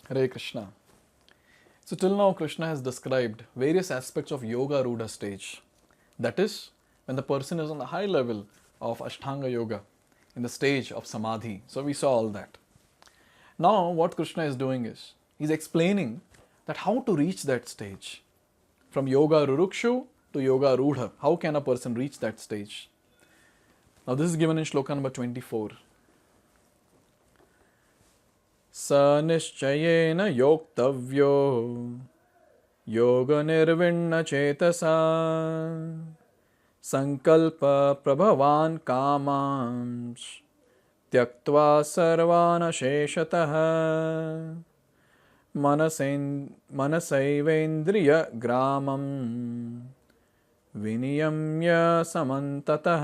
Hare Krishna. So till now Krishna has described various aspects of Yoga Rudha stage. That is, when the person is on the high level of Ashtanga Yoga, in the stage of Samadhi. So we saw all that. Now what Krishna is doing is, he's explaining that how to reach that stage. From Yoga Rurukshu to Yoga Rudha. How can a person reach that stage? Now this is given in shloka number 24. Sa nischayena yoktavyo yoga nirvinna chetasa sankalpa prabhavan kamams tyaktva sarvana sheshatah manasaivendriya gramam viniyamya samantatah.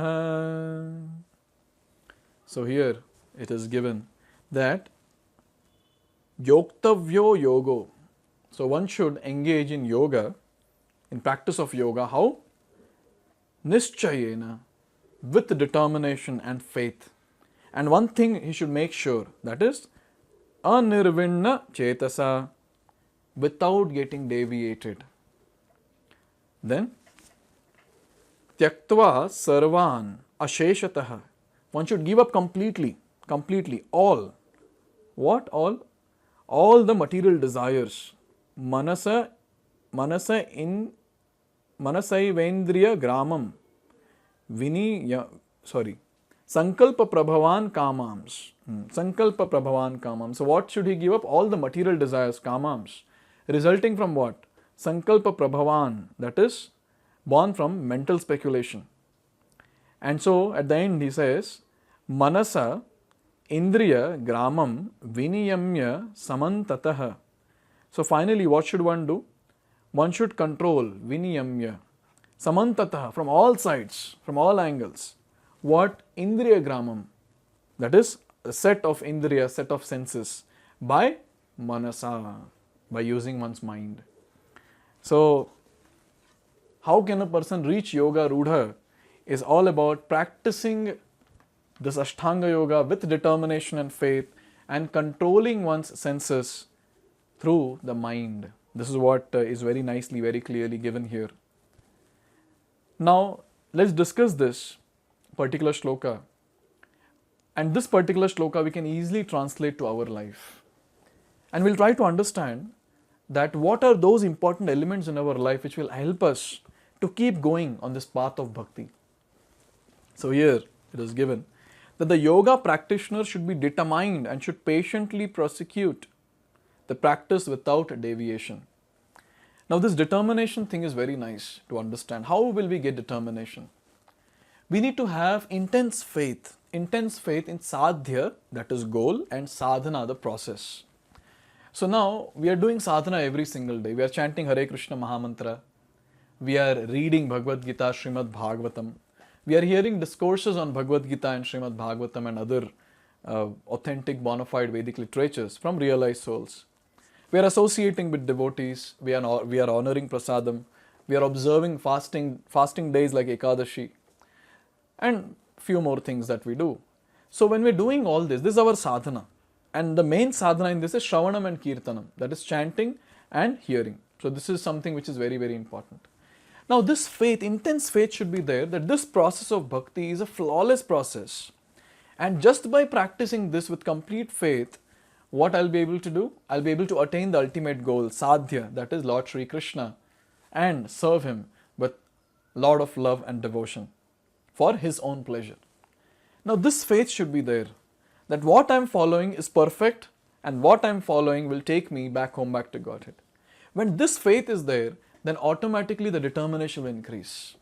So here it is given that Yoktavyo yogo. So one should engage in yoga, in practice of yoga. How? Nischayena, with determination and faith. And one thing he should make sure, that is anirvinna chetasa, without getting deviated. Then tyaktva sarvan asheshatah. One should give up completely, all. What all? All the material desires. Manasaivendriya gramam. Sankalpa prabhavan kamams. Sankalpa prabhavan kamams. So what should he give up? All the material desires, kamams. Resulting from what? Sankalpa prabhavan. That is, born from mental speculation. And so at the end he says, Manasa Indriya gramam viniyamya samantatah. So finally what should one do? One should control viniyamya samantatah, from all sides, from all angles. What? Indriya gramam. That is a set of indriya, set of senses, by manasa, by using one's mind. So how can a person reach Yoga Rudha is all about practicing this Ashtanga Yoga with determination and faith and controlling one's senses through the mind. This is what is very nicely, very clearly given here. Now let's discuss this particular shloka. And this particular shloka we can easily translate to our life. And we'll try to understand that what are those important elements in our life which will help us to keep going on this path of bhakti. So here it is given that the yoga practitioner should be determined and should patiently prosecute the practice without deviation. Now this determination thing is very nice to understand. How will we get determination? We need to have intense faith in sadhya, that is goal, and sadhana, the process. So now we are doing sadhana every single day. We are chanting Hare Krishna Mahamantra. We are reading Bhagavad Gita, Srimad Bhagavatam. We are hearing discourses on Bhagavad Gita and Srimad Bhagavatam and other authentic bona fide Vedic literatures from realized souls. We are associating with devotees. We are honoring prasadam. We are observing fasting days like Ekadashi, and few more things that we do. So when we are doing all this, this is our sadhana. And the main sadhana in this is Shravanam and Kirtanam, that is chanting and hearing. So this is something which is very, very important. Now this faith, intense faith should be there that this process of bhakti is a flawless process. And just by practicing this with complete faith, what I'll be able to do? I'll be able to attain the ultimate goal, sadhya, that is Lord Sri Krishna, and serve Him with lot of love and devotion for His own pleasure. Now this faith should be there, that what I'm following is perfect and what I'm following will take me back home, back to Godhead. When this faith is there, then automatically the determination will increase.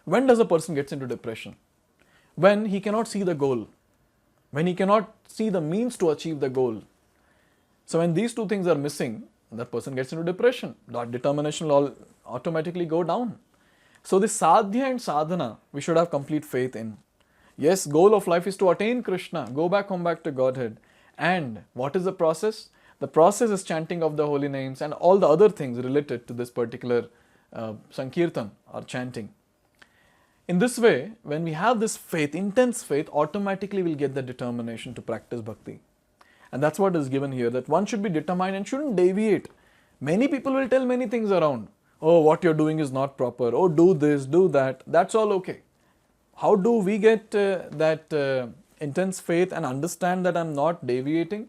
When does a person get into depression? When he cannot see the goal, when he cannot see the means to achieve the goal. So when these two things are missing, that person gets into depression. That determination will all automatically go down. So this sadhya and sadhana, we should have complete faith in. Yes, goal of life is to attain Krishna, go back home, back to Godhead. And what is the process? The process is chanting of the holy names and all the other things related to this particular Sankirtan or chanting. In this way, when we have this faith, intense faith, automatically we'll get the determination to practice bhakti. And that's what is given here, that one should be determined and shouldn't deviate. Many people will tell many things around. Oh, what you're doing is not proper. Oh, do this, do that. That's all okay. How do we get that intense faith and understand that I'm not deviating?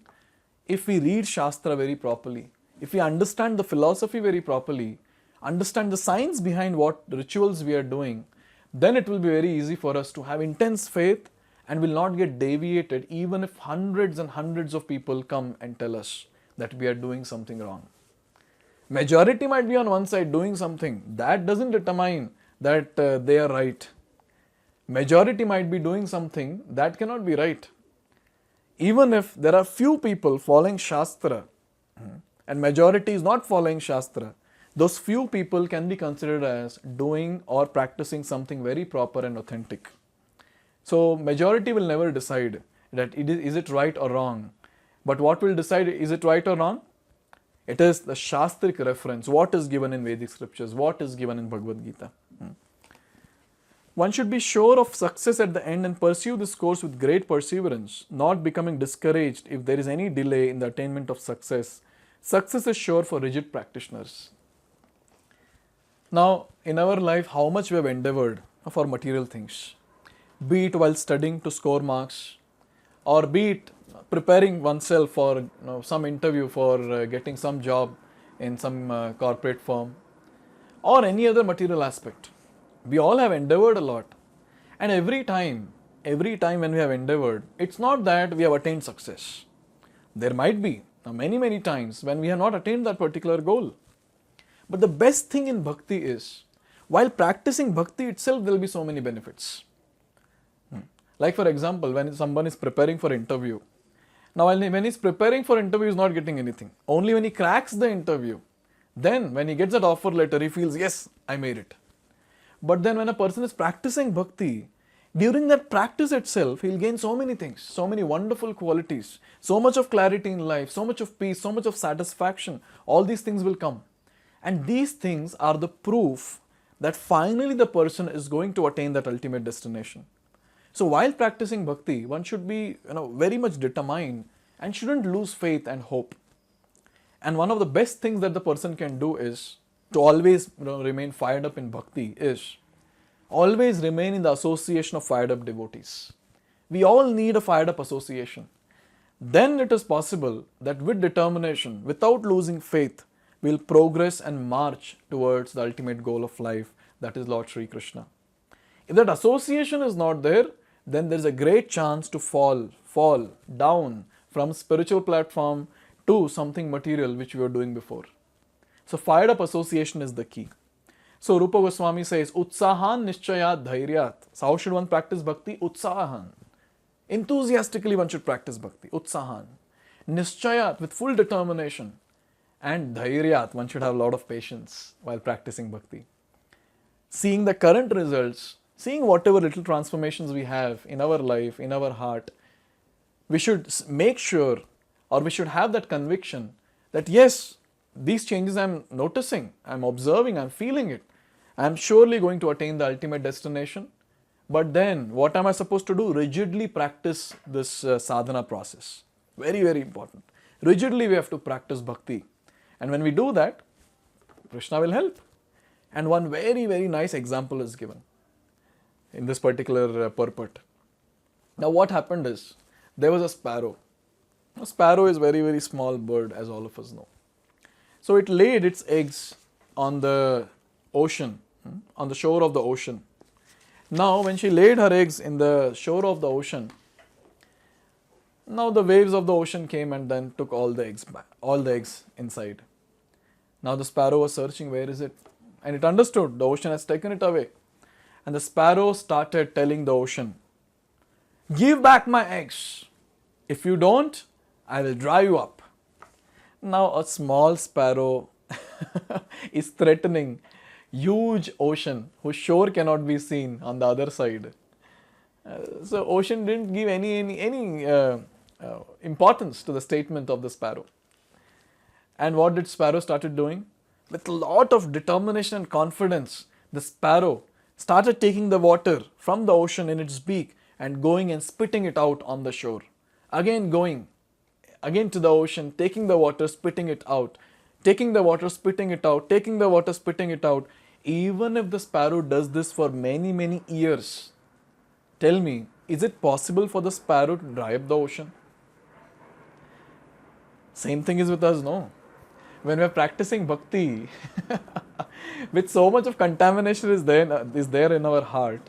If we read Shastra very properly, if we understand the philosophy very properly, understand the science behind what rituals we are doing, then it will be very easy for us to have intense faith and will not get deviated even if hundreds and hundreds of people come and tell us that we are doing something wrong. Majority might be on one side doing something. That doesn't determine that they are right. Majority might be doing something that cannot be right. Even if there are few people following Shastra and majority is not following Shastra, those few people can be considered as doing or practicing something very proper and authentic. So majority will never decide that is it right or wrong. But what will decide is it right or wrong? It is the Shastric reference, what is given in Vedic scriptures, what is given in Bhagavad Gita. One should be sure of success at the end and pursue this course with great perseverance, not becoming discouraged if there is any delay in the attainment of success. Success is sure for rigid practitioners. Now, in our life, how much we have endeavored for material things, be it while studying to score marks, or be it preparing oneself for some interview for getting some job in some corporate firm, or any other material aspect. We all have endeavored a lot, and every time when we have endeavored, it's not that we have attained success. There might be many times when we have not attained that particular goal. But the best thing in bhakti is, while practicing bhakti itself, there will be so many benefits. Like for example, when someone is preparing for interview, now when he's preparing for interview, he's not getting anything. Only when he cracks the interview, then when he gets that offer letter, he feels, yes, I made it. But then when a person is practicing bhakti, during that practice itself, he'll gain so many things, so many wonderful qualities, so much of clarity in life, so much of peace, so much of satisfaction. All these things will come. And these things are the proof that finally the person is going to attain that ultimate destination. So while practicing bhakti, one should be very much determined and shouldn't lose faith and hope. And one of the best things that the person can do is to always remain fired up in bhakti is always remain in the association of fired up devotees. We all need a fired up association. Then it is possible that with determination, without losing faith, we'll progress and march towards the ultimate goal of life, that is Lord Sri Krishna. If that association is not there, then there is a great chance to fall down from spiritual platform to something material which we were doing before. So fired up association is the key. So Rupa Goswami says, Utsahan Nishchayat Dhairyat. So how should one practice bhakti? Utsahan. Enthusiastically one should practice bhakti. Utsahan. Nishchayat, with full determination. And Dhairyat, one should have a lot of patience while practicing bhakti. Seeing the current results, seeing whatever little transformations we have in our life, in our heart, we should make sure, or we should have that conviction that yes, these changes I'm noticing, I'm observing, I'm feeling it. I'm surely going to attain the ultimate destination. But then, what am I supposed to do? Rigidly practice this sadhana process. Very, very important. Rigidly we have to practice bhakti. And when we do that, Krishna will help. And one very, very nice example is given in this particular purport. Now what happened is, there was a sparrow. A sparrow is a very, very small bird, as all of us know. So it laid its eggs on the ocean, on the shore of the ocean. Now when she laid her eggs in the shore of the ocean, now the waves of the ocean came and then took all the eggs back, all the eggs inside. Now the sparrow was searching, where is it? And it understood the ocean has taken it away. And the sparrow started telling the ocean, give back my eggs. If you don't, I will dry you up. Now a small sparrow is threatening huge ocean whose shore cannot be seen on the other side. So ocean didn't give any importance to the statement of the sparrow. And what did sparrow started doing? With a lot of determination and confidence, the sparrow started taking the water from the ocean in its beak and going and spitting it out on the shore. Again going. again to the ocean, taking the water, spitting it out, taking the water, spitting it out, taking the water, spitting it out. Even if the sparrow does this for many, many years, tell me, is it possible for the sparrow to dry up the ocean? Same thing is with us, no? When we are practicing bhakti, with so much of contamination is there in our heart,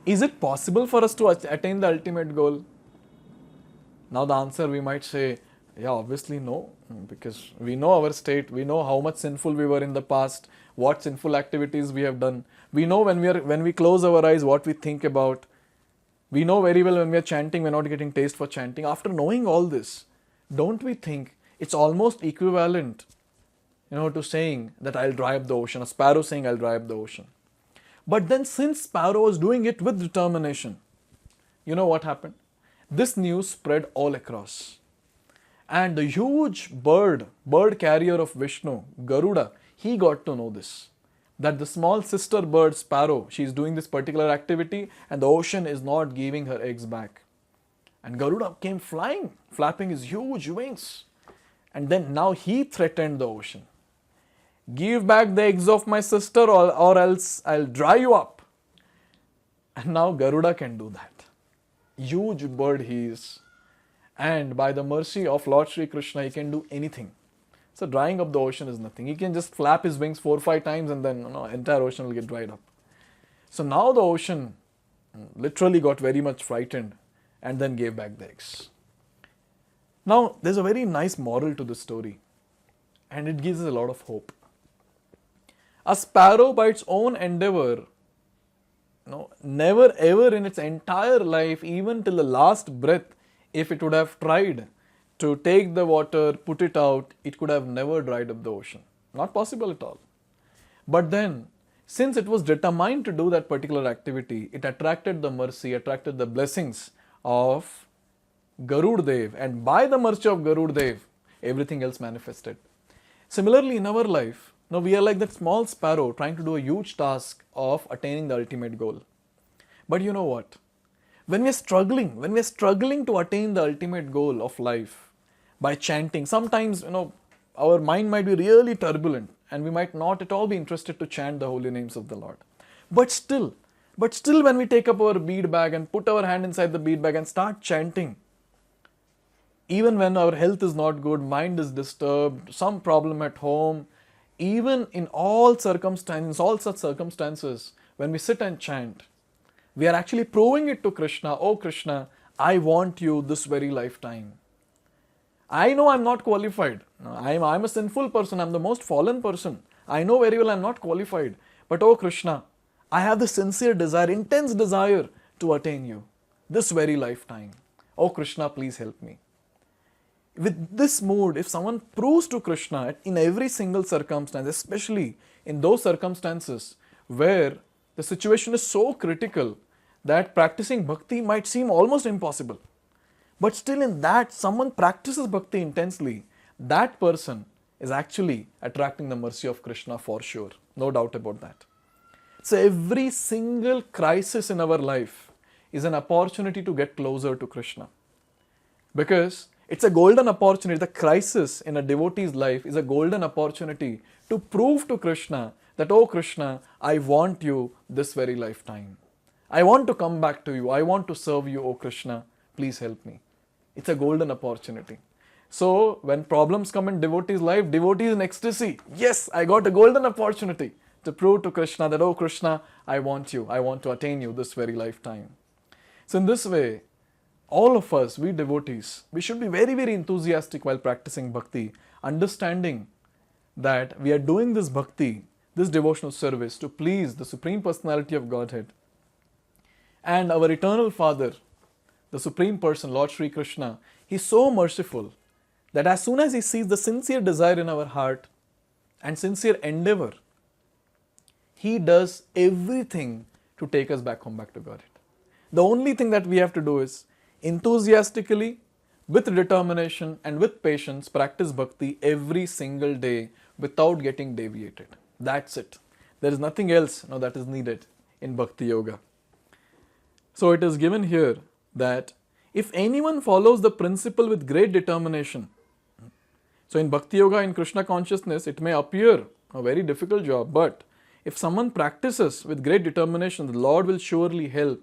is it possible for us to attain the ultimate goal? Now the answer we might say, yeah, obviously no, because we know our state, we know how much sinful we were in the past, what sinful activities we have done. We know when we close our eyes what we think about. We know very well when we are chanting, we're not getting taste for chanting. After knowing all this, don't we think it's almost equivalent, to saying that I'll dry up the ocean, a sparrow saying I'll dry up the ocean. But then since sparrow was doing it with determination, you know what happened? This news spread all across. And the huge bird carrier of Vishnu, Garuda, he got to know this. That the small sister bird, sparrow, she is doing this particular activity and the ocean is not giving her eggs back. And Garuda came flying, flapping his huge wings. And then now he threatened the ocean. Give back the eggs of my sister or else I'll dry you up. And now Garuda can do that. Huge bird he is. And by the mercy of Lord Sri Krishna, he can do anything. So drying up the ocean is nothing. He can just flap his wings 4 or 5 times and then entire ocean will get dried up. So now the ocean literally got very much frightened and then gave back the eggs. Now there's a very nice moral to this story and it gives us a lot of hope. A sparrow by its own endeavor, never ever in its entire life, even till the last breath, if it would have tried to take the water, put it out, it could have never dried up the ocean. Not possible at all. But then, since it was determined to do that particular activity, it attracted the mercy, attracted the blessings of Garud Dev, and by the mercy of Garud Dev, everything else manifested. Similarly, in our life, now we are like that small sparrow trying to do a huge task of attaining the ultimate goal. But you know what? When we're struggling to attain the ultimate goal of life by chanting, sometimes, our mind might be really turbulent and we might not at all be interested to chant the holy names of the Lord. But still when we take up our bead bag and put our hand inside the bead bag and start chanting, even when our health is not good, mind is disturbed, some problem at home, even in all such circumstances, when we sit and chant, we are actually proving it to Krishna, oh Krishna, I want you this very lifetime. I know I'm not qualified. I'm a sinful person. I'm the most fallen person. I know very well I'm not qualified. But oh Krishna, I have the sincere desire, intense desire to attain you this very lifetime. Oh Krishna, please help me. With this mood, if someone proves to Krishna in every single circumstance, especially in those circumstances where the situation is so critical that practicing bhakti might seem almost impossible, but still in that someone practices bhakti intensely, that person is actually attracting the mercy of Krishna for sure. No doubt about that. So every single crisis in our life is an opportunity to get closer to Krishna. Because it's a golden opportunity. The crisis in a devotee's life is a golden opportunity to prove to Krishna that, oh Krishna, I want you this very lifetime. I want to come back to you. I want to serve you, oh Krishna. Please help me. It's a golden opportunity. So when problems come in devotee's life, devotee is in ecstasy. Yes, I got a golden opportunity to prove to Krishna that, oh Krishna, I want you. I want to attain you this very lifetime. So in this way, all of us, we devotees, we should be very, very enthusiastic while practicing bhakti, understanding that we are doing this bhakti, this devotional service to please the Supreme Personality of Godhead. And our eternal Father, the Supreme Person, Lord Sri Krishna, He is so merciful that as soon as He sees the sincere desire in our heart and sincere endeavor, He does everything to take us back home, back to Godhead. The only thing that we have to do is enthusiastically, with determination and with patience, practice bhakti every single day without getting deviated. That's it. There is nothing else that is needed in bhakti yoga. So it is given here that If anyone follows the principle with great determination, so in Bhakti Yoga, in Krishna consciousness, it may appear a very difficult job, but if someone practices with great determination, the Lord will surely help.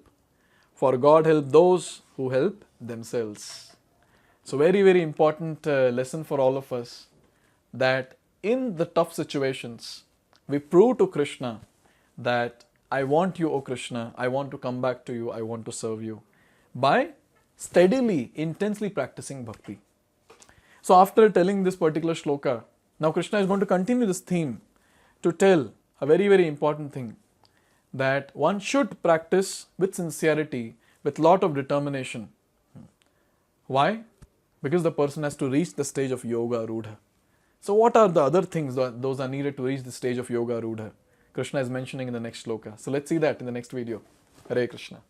For God help those who help themselves. So very, very important lesson for all of us, that in the tough situations, we prove to Krishna that I want you, O Krishna, I want to come back to you, I want to serve you, by steadily, intensely practicing bhakti. So after telling this particular shloka, now Krishna is going to continue this theme to tell a very, very important thing, that one should practice with sincerity, with lot of determination. Why? Because the person has to reach the stage of yoga rudha. So what are the other things that those are needed to reach the stage of yoga rudha? Krishna is mentioning in the next shloka. So let's see that in the next video. Hare Krishna.